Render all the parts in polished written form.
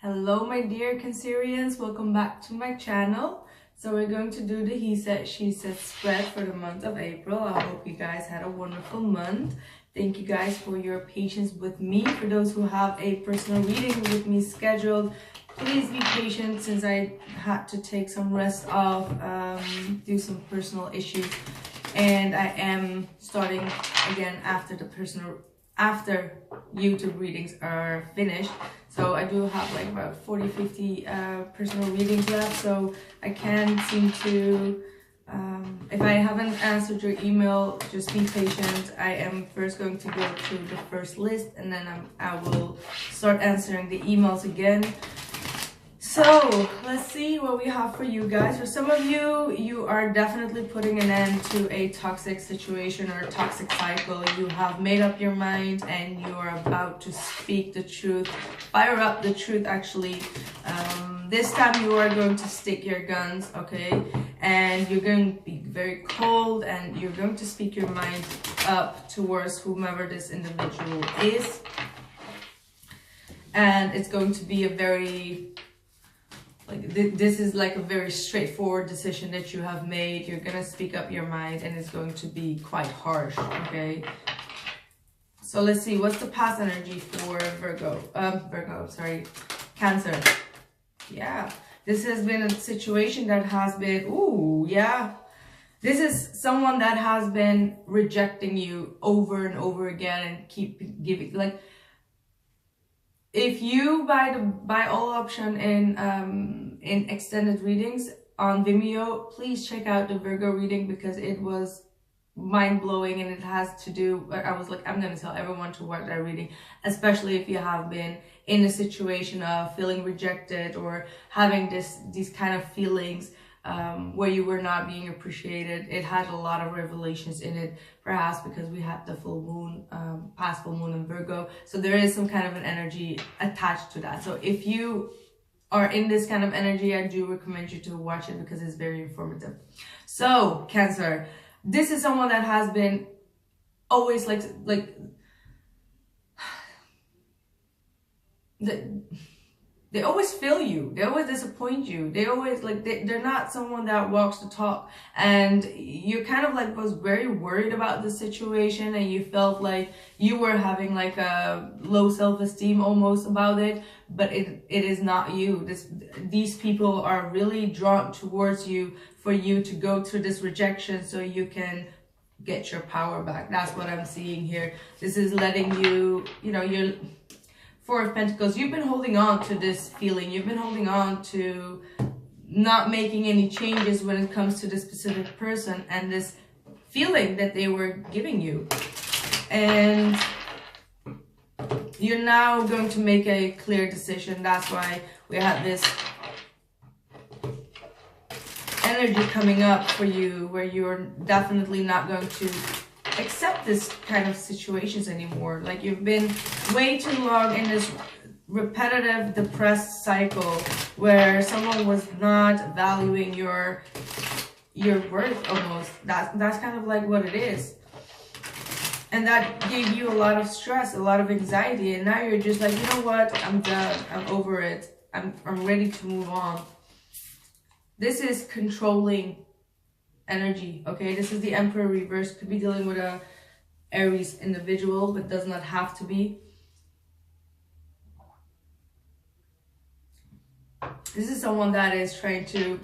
Hello my dear Cancerians, welcome back to my channel. So we're going to do the he said she said spread for the month of April. I hope you guys had a wonderful month. Thank you guys for your patience with me. For those who have a personal reading with me scheduled, please be patient since I had to take some rest off, do some personal issues, and I am starting again after YouTube readings are finished. So I do have like about 40-50 personal readings left, so I can't seem to, if I haven't answered your email, just be patient. I am first going to go through the first list, and then I will start answering the emails again. So let's see what we have for you guys. For some of you, you are definitely putting an end to a toxic situation or a toxic cycle. You have made up your mind and you are about to speak the truth, fire up the truth actually. This time you are going to stick your guns, okay? And you're going to be very cold and you're going to speak your mind up towards whomever this individual is. And it's going to be a very... this is like a very straightforward decision that you have made. You're gonna speak up your mind and it's going to be quite harsh, okay? So let's see, what's the past energy for Cancer. Yeah, this has been a situation that has been, ooh, yeah. This is someone that has been rejecting you over and over again and keep giving, like, if you buy all option in extended readings on Vimeo, please check out the Virgo reading because it was mind-blowing and it has to do, I was like, I'm gonna tell everyone to watch that reading, especially if you have been in a situation of feeling rejected or having these kind of feelings where you were not being appreciated. It had a lot of revelations in it, perhaps because we had the full moon, past full moon in Virgo. So there is some kind of an energy attached to that. So if you are in this kind of energy, I do recommend you to watch it because it's very informative. So Cancer, this is someone that has been always they always fail you. They always disappoint you. They always they're not someone that walks the talk. And you kind of like was very worried about the situation and you felt like you were having like a low self-esteem almost about it. But it is not you. These people are really drawn towards you for you to go through this rejection so you can get your power back. That's what I'm seeing here. This is letting you, you're... Four of Pentacles, you've been holding on to this feeling. You've been holding on to not making any changes when it comes to this specific person and this feeling that they were giving you. And you're now going to make a clear decision. That's why we have this energy coming up for you where you're definitely not going to accept this kind of situations anymore. Like you've been way too long in this repetitive depressed cycle where someone was not valuing your worth almost. That's kind of like what it is. And that gave you a lot of stress, a lot of anxiety, and now you're just like, you know what, I'm done, I'm over it, I'm ready to move on. This is controlling energy, okay? This is the Emperor reverse. Could be dealing with a Aries individual, but does not have to be. This is someone that is trying to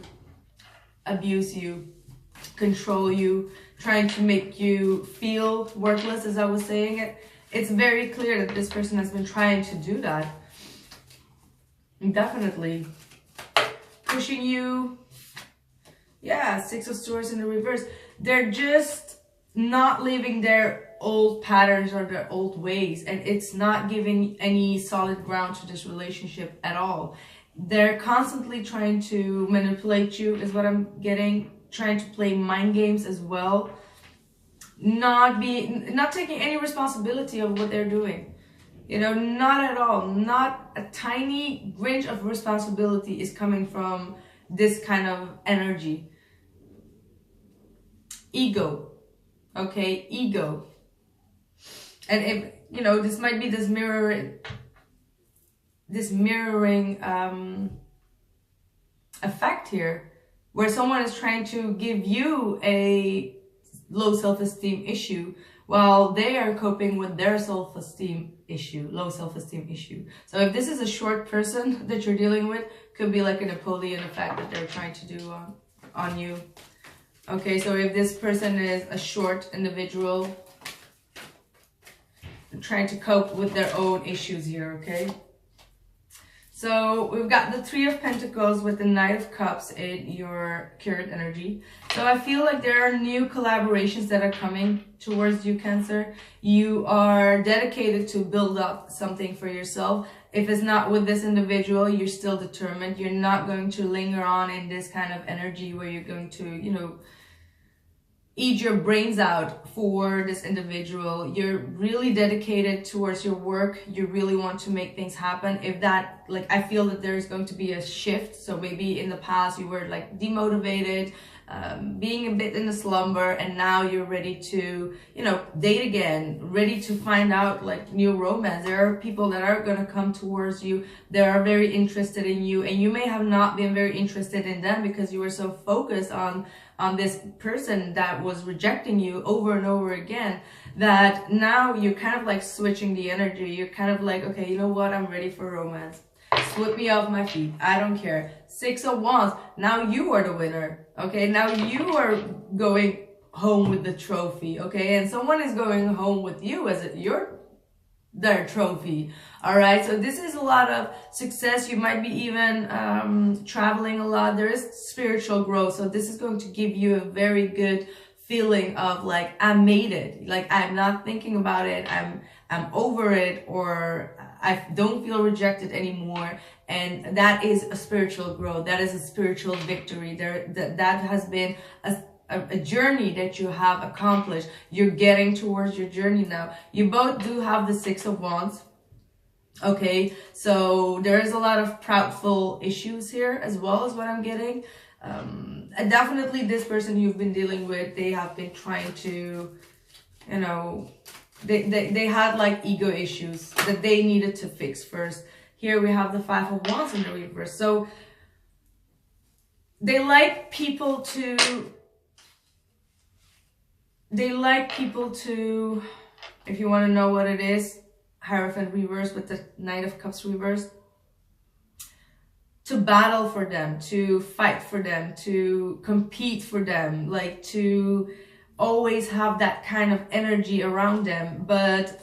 abuse you, control you, trying to make you feel worthless, as I was saying it. It's very clear that this person has been trying to do that. Definitely. Pushing you. Yeah, Six of Swords in the reverse. They're just not leaving their old patterns or their old ways. And it's not giving any solid ground to this relationship at all. They're constantly trying to manipulate you, is what I'm getting. Trying to play mind games as well. Not taking any responsibility of what they're doing. Not at all. Not a tiny grinch of responsibility is coming from this kind of energy. Ego, okay, ego. And if, this might be this mirror this mirroring effect here, where someone is trying to give you a low self-esteem issue while they are coping with their self-esteem issue, low self-esteem issue. So if this is a short person that you're dealing with, could be like a Napoleon effect that they're trying to do on you. Okay, so if this person is a short individual trying to cope with their own issues here, okay? So we've got the Three of Pentacles with the Knight of Cups in your current energy. So I feel like there are new collaborations that are coming towards you, Cancer. You are dedicated to build up something for yourself. If it's not with this individual, you're still determined. You're not going to linger on in this kind of energy where you're going to, you know, eat your brains out for this individual. You're really dedicated towards your work. You really want to make things happen. If that, like, I feel that there's going to be a shift. So maybe in the past you were like demotivated, being a bit in a slumber, and now you're ready to, you know, date again, ready to find out like new romance. There are people that are going to come towards you. They are very interested in you, and you may have not been very interested in them because you were so focused on this person that was rejecting you over and over again, that now you're kind of like switching the energy. You're kind of like, okay, you know what? I'm ready for romance. Sweep me off my feet. I don't care. Six of Wands. Now you are the winner. Okay, now you are going home with the trophy. Okay, and someone is going home with you as you're their trophy. All right, so this is a lot of success. You might be even traveling a lot. There is spiritual growth, so this is going to give you a very good feeling of like, I made it. Like, I'm not thinking about it. I'm over it, or I don't feel rejected anymore. And that is a spiritual growth. That is a spiritual victory. That has been a journey that you have accomplished. You're getting towards your journey now. You both do have the Six of Wands. Okay, so there is a lot of proudful issues here as well, as what I'm getting. And definitely this person you've been dealing with, they have been trying to, you know, they had like ego issues that they needed to fix first. Here we have the Five of Wands in the reverse. So they like people to, if you want to know what it is, Hierophant reverse with the Knight of Cups reverse, to battle for them, to fight for them, to compete for them, like to always have that kind of energy around them, but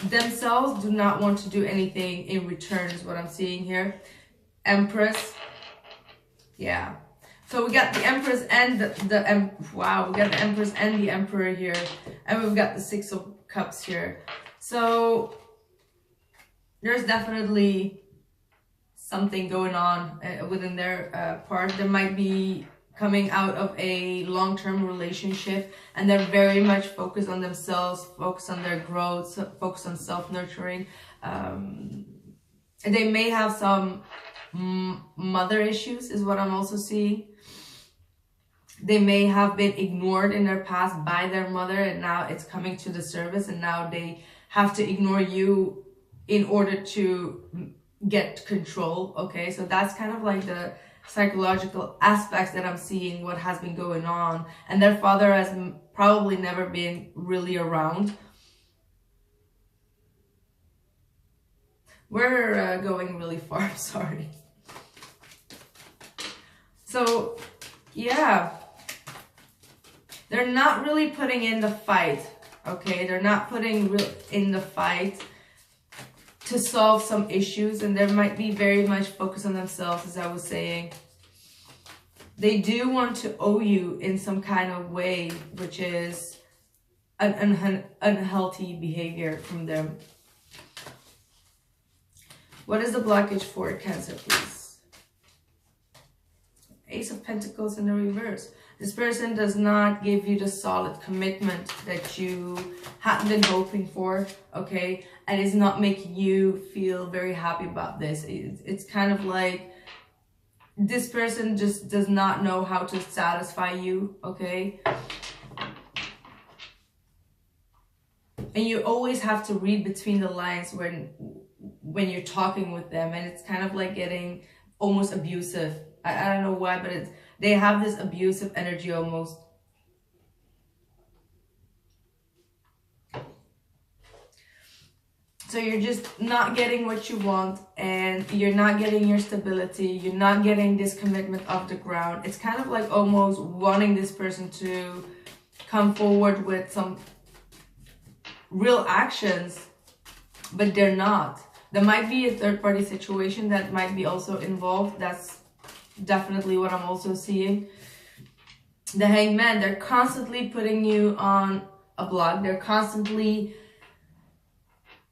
themselves do not want to do anything in return, is what I'm seeing here. Empress. Yeah. So we got the Empress and wow, we got the Empress and the Emperor here. And we've got the Six of Cups here. So there's definitely something going on within their part. There might be coming out of a long-term relationship, and they're very much focused on themselves, focused on their growth, focused on self-nurturing. And they may have some mother issues, is what I'm also seeing. They may have been ignored in their past by their mother, and now it's coming to the surface, and now they have to ignore you in order to get control. Okay, so that's kind of like the psychological aspects that I'm seeing, what has been going on. And their father has probably never been really around. We're going really far, sorry. So yeah, they're not really putting in the fight. Okay, they're not putting in the fight to solve some issues, and they might be very much focused on themselves, as I was saying. They do want to owe you in some kind of way, which is an unhealthy behavior from them. What is the blockage for Cancer, please? Ace of Pentacles in the reverse. This person does not give you the solid commitment that you had been hoping for, okay? And is not making you feel very happy about this. It's kind of like this person just does not know how to satisfy you, okay? And you always have to read between the lines when you're talking with them, and it's kind of like getting almost abusive. I don't know why, but they have this abusive energy almost. So you're just not getting what you want, and you're not getting your stability. You're not getting this commitment off the ground. It's kind of like almost wanting this person to come forward with some real actions, but they're not. There might be a third-party situation that might be also involved. That's definitely what I'm also seeing. The Hanged Man, they're constantly putting you on a block. They're constantly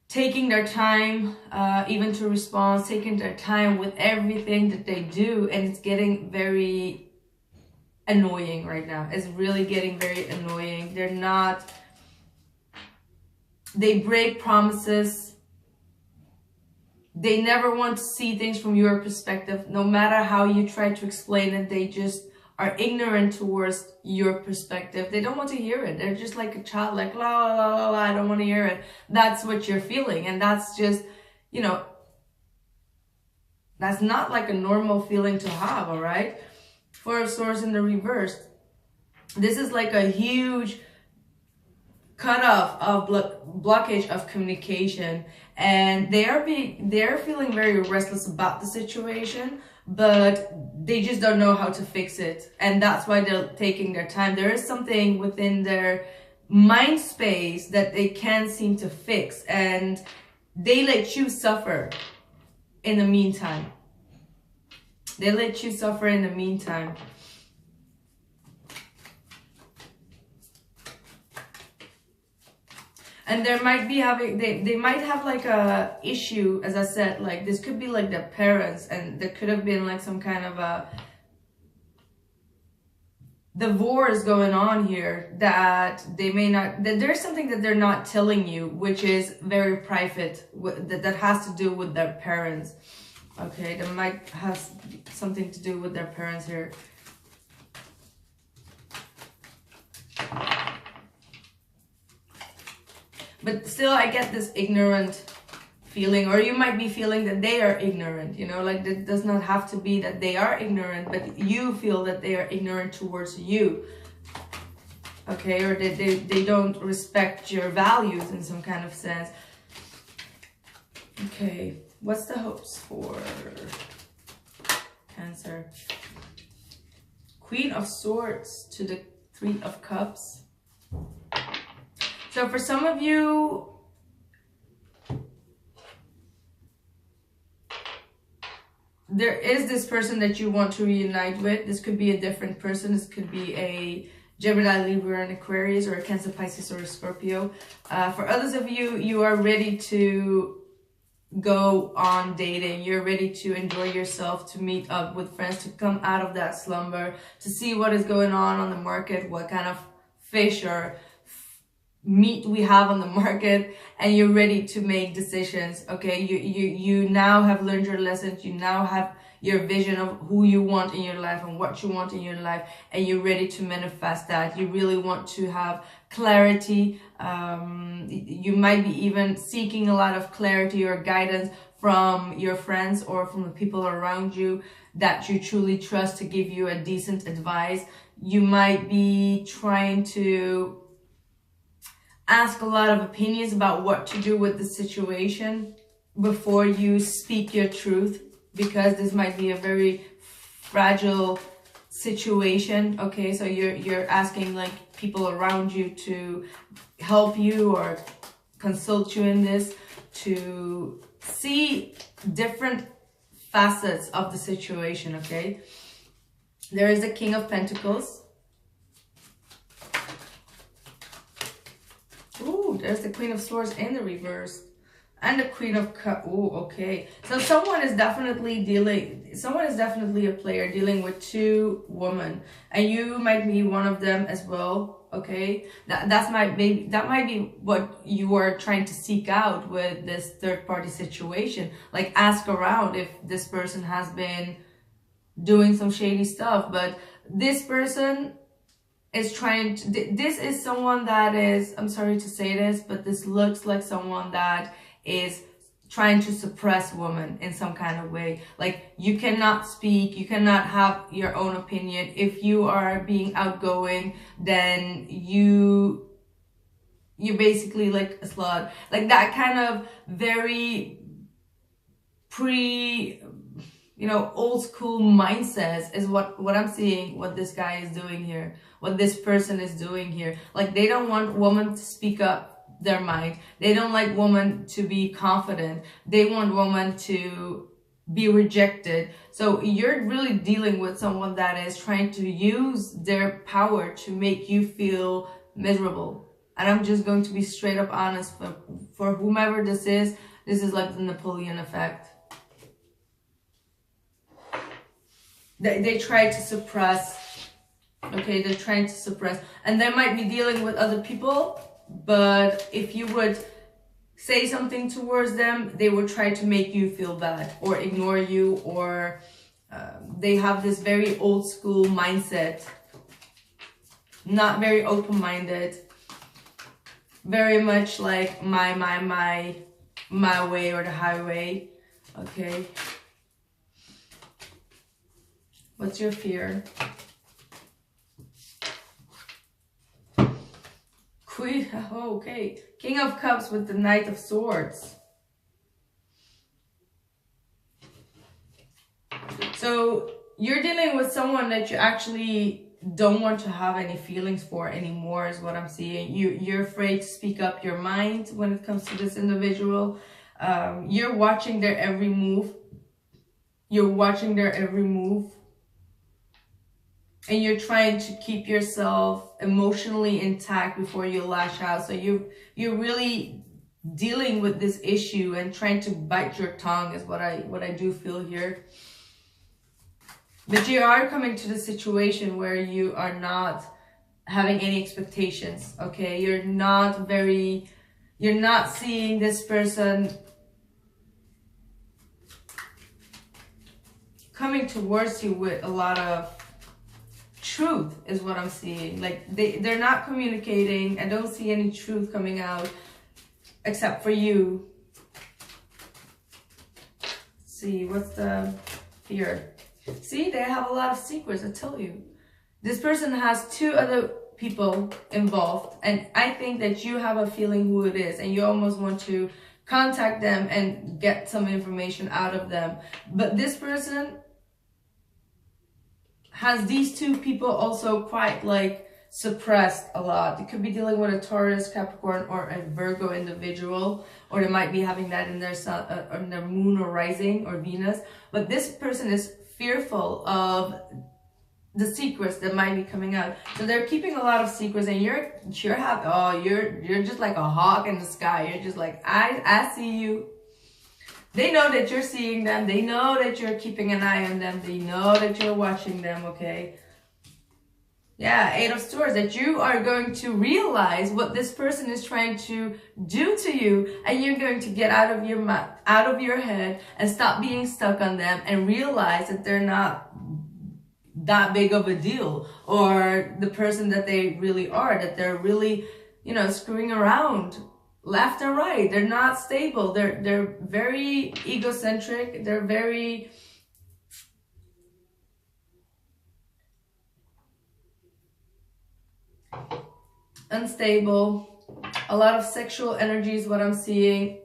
taking their time, even to respond, taking their time with everything that they do, and it's getting very annoying right now. It's really getting very annoying. They break promises. They never want to see things from your perspective. No matter how you try to explain it, they just are ignorant towards your perspective. They don't want to hear it. They're just like a child, like, la, la, la, la, I don't want to hear it. That's what you're feeling. And that's just, you know, that's not like a normal feeling to have, all right? Four of Swords in the reverse. This is like a huge cutoff of blockage of communication. And they're feeling very restless about the situation, but they just don't know how to fix it. And that's why they're taking their time. There is something within their mind space that they can't seem to fix, and they let you suffer in the meantime. They let you suffer in the meantime. And there might be having, they might have like a issue, as I said, like this could be like their parents, and there could have been like some kind of a divorce going on here that they may not, that there's something that they're not telling you, which is very private, that has to do with their parents. Okay, that might have something to do with their parents here. But still, I get this ignorant feeling, or you might be feeling that they are ignorant, you know, like it does not have to be that they are ignorant, but you feel that they are ignorant towards you. Okay, or they don't respect your values in some kind of sense. Okay, what's the hopes for Cancer? Queen of Swords to the Three of Cups. So for some of you, there is this person that you want to reunite with. This could be a different person. This could be a Gemini, Libra, and Aquarius, or a Cancer, Pisces, or a Scorpio. For others of you, you are ready to go on dating. You're ready to enjoy yourself, to meet up with friends, to come out of that slumber, to see what is going on the market, what kind of fish or meat we have on the market, and you're ready to make decisions. Okay, you now have learned your lessons. You now have your vision of who you want in your life and what you want in your life, and you're ready to manifest that. You really want to have clarity. You might be even seeking a lot of clarity or guidance from your friends or from the people around you that you truly trust to give you a decent advice. You might be trying to ask a lot of opinions about what to do with the situation before you speak your truth, because this might be a very fragile situation. Okay, so you're asking like people around you to help you or consult you in this, to see different facets of the situation. Okay, there is the King of Pentacles. Ooh, there's the Queen of Swords in the reverse. And the Queen of Cups. Ooh, okay. So someone is definitely a player dealing with two women. And you might be one of them as well. Okay. That might be what you are trying to seek out with this third party situation. Like, ask around if this person has been doing some shady stuff. But this person is trying to, this is someone that is, I'm sorry to say this, but this looks like someone that is trying to suppress women in some kind of way. Like, you cannot speak, you cannot have your own opinion. If you are being outgoing, then you're basically like a slut. Like, that kind of very old school mindset is what I'm seeing, what this guy is doing here, what this person is doing here. Like, they don't want women to speak up their mind. They don't like women to be confident. They want women to be rejected. So you're really dealing with someone that is trying to use their power to make you feel miserable. And I'm just going to be straight up honest, for whomever this is like the Napoleon effect. They try to suppress, okay, they're trying to suppress. And they might be dealing with other people, but if you would say something towards them, they would try to make you feel bad or ignore you, or they have this very old school mindset, not very open-minded, very much like my way or the highway, okay? What's your fear? Queen, oh, okay. King of Cups with the Knight of Swords. So you're dealing with someone that you actually don't want to have any feelings for anymore, is what I'm seeing. You're afraid to speak up your mind when it comes to this individual. You're watching their every move. You're watching their every move. And you're trying to keep yourself emotionally intact before you lash out. So you're really dealing with this issue and trying to bite your tongue is what I do feel here. But you are coming to the situation where you are not having any expectations, okay? You're not seeing this person coming towards you with a lot of truth, is what I'm seeing. Like, they're not communicating. I don't see any truth coming out except for you. Let's see, what's the fear? See, they have a lot of secrets, I tell you. This person has 2 other people involved, and I think that you have a feeling who it is, and you almost want to contact them and get some information out of them. But this person has these 2 people also quite like suppressed a lot. They could be dealing with a Taurus, Capricorn, or a Virgo individual, or they might be having that in their sun, on their moon or rising or Venus. But this person is fearful of the secrets that might be coming out. So they're keeping a lot of secrets, and you're just like a hawk in the sky. You're just like, I see you. They know that you're seeing them. They know that you're keeping an eye on them. They know that you're watching them, okay? Yeah, 8 of Swords, that you are going to realize what this person is trying to do to you, and you're going to get out of your head and stop being stuck on them and realize that they're not that big of a deal, or the person that they really are, that they're really, screwing around left and right. They're not stable. They're very egocentric. They're very unstable. A lot of sexual energy is what I'm seeing.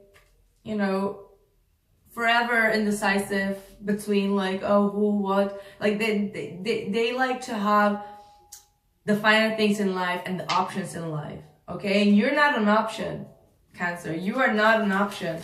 Forever indecisive between like, oh, who, what. Like they like to have the finer things in life and the options in life. Okay, and you're not an option, Cancer. You are not an option.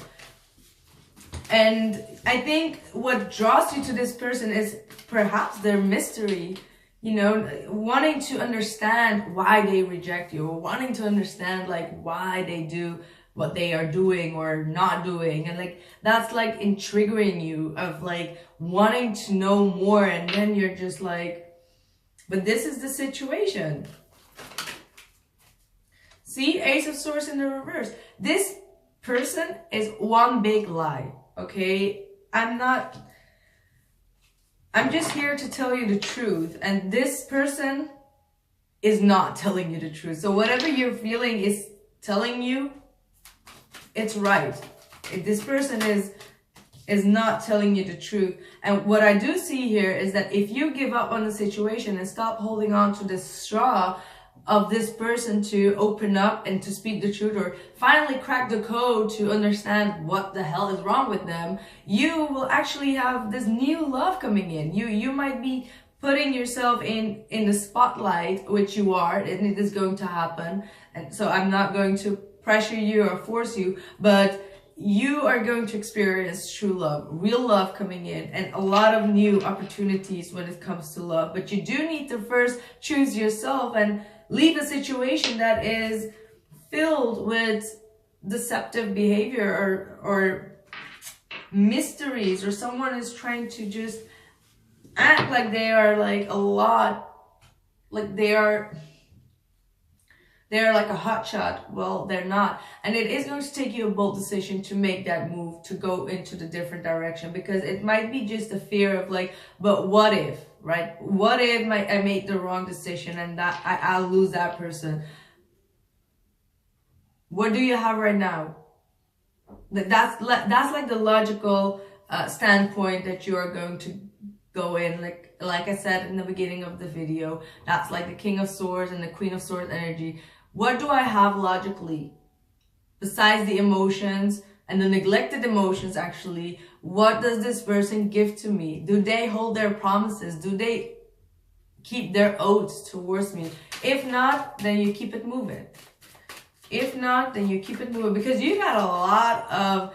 And I think what draws you to this person is perhaps their mystery, wanting to understand why they reject you, or wanting to understand like why they do what they are doing or not doing. And like, that's like intriguing you, of like wanting to know more. And then you're just like, but this is the situation. See, Ace of Swords in the reverse. This person is one big lie, okay? I'm just here to tell you the truth. And this person is not telling you the truth. So whatever you're feeling is telling you, it's right. If this person is not telling you the truth. And what I do see here is that if you give up on the situation and stop holding on to this straw of this person to open up and to speak the truth, or finally crack the code to understand what the hell is wrong with them, you will actually have this new love coming in. You might be putting yourself in the spotlight, which you are, and it is going to happen. And so I'm not going to pressure you or force you, but you are going to experience true love, real love coming in, and a lot of new opportunities when it comes to love. But you do need to first choose yourself and leave a situation that is filled with deceptive behavior or mysteries, or someone is trying to just act like they are like a lot, like they're like a hot shot. Well, they're not. And it is going to take you a bold decision to make that move, to go into the different direction, because it might be just a fear of like, but what if, right? What if I made the wrong decision and that I'll lose that person? What do you have right now? That's like the logical standpoint that you are going to go in. Like I said in the beginning of the video, that's like the King of Swords and the Queen of Swords energy. What do I have logically? Besides the emotions and the neglected emotions, actually, what does this person give to me? Do they hold their promises? Do they keep their oaths towards me? If not, then you keep it moving. If not, then you keep it moving, because you got a lot of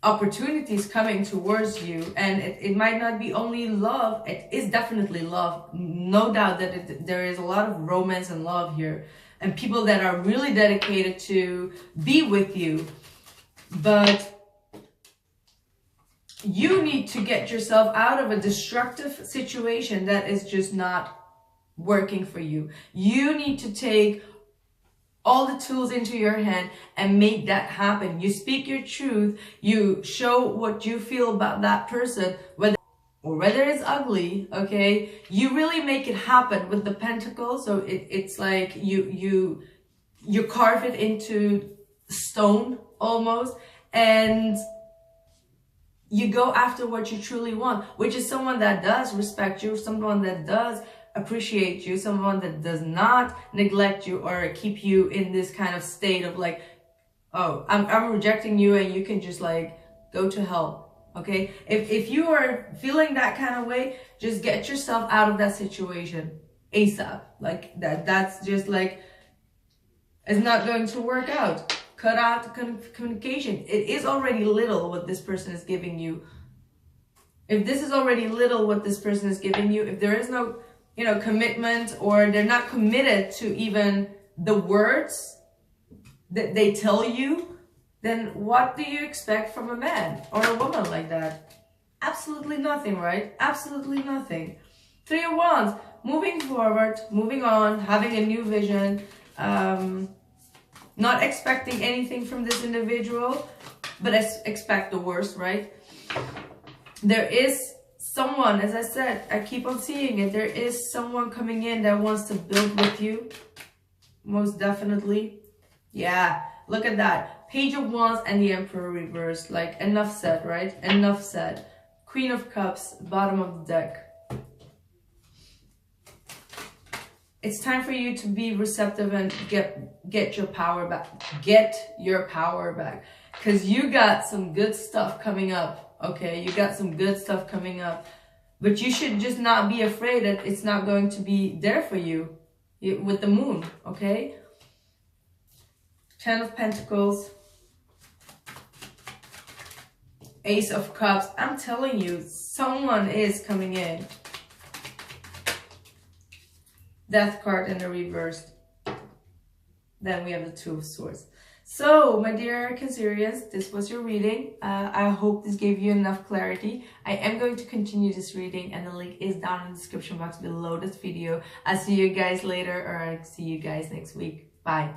opportunities coming towards you, and it might not be only love. It is definitely love, no doubt that there is a lot of romance and love here, and people that are really dedicated to be with you. But you need to get yourself out of a destructive situation that is just not working for you. You need to take all the tools into your hand and make that happen. You speak your truth. You show what you feel about that person, whether it's ugly, okay? You really make it happen with the pentacles. So it's like you carve it into stone almost, and you go after what you truly want, which is someone that does respect you, someone that does appreciate you, someone that does not neglect you or keep you in this kind of state of like, oh, I'm rejecting you and you can just like go to hell. Okay, if you are feeling that kind of way, just get yourself out of that situation ASAP. Like that's just like, it's not going to work out. Cut out the communication. It is already little what this person is giving you. If this is already little what this person is giving you, if there is no, you know, commitment, or they're not committed to even the words that they tell you, then what do you expect from a man or a woman like that? Absolutely nothing, right? Absolutely nothing. Three of Wands, moving forward, moving on, having a new vision, not expecting anything from this individual, but expect the worst, right? There is someone, as I said, I keep on seeing it. There is someone coming in that wants to build with you. Most definitely. Yeah, look at that. Page of Wands and the Emperor reversed. Like, enough said, right? Enough said. Queen of Cups, bottom of the deck. It's time for you to be receptive and get your power back. Get your power back. Because you got some good stuff coming up. Okay, you got some good stuff coming up. But you should just not be afraid that it's not going to be there for you with the moon, okay? Ten of Pentacles. Ace of Cups. I'm telling you, someone is coming in. Death card in the reverse. Then we have the Two of Swords. So, my dear Cancerians, this was your reading. I hope this gave you enough clarity. I am going to continue this reading, and the link is down in the description box below this video. I'll see you guys later, or I'll see you guys next week. Bye.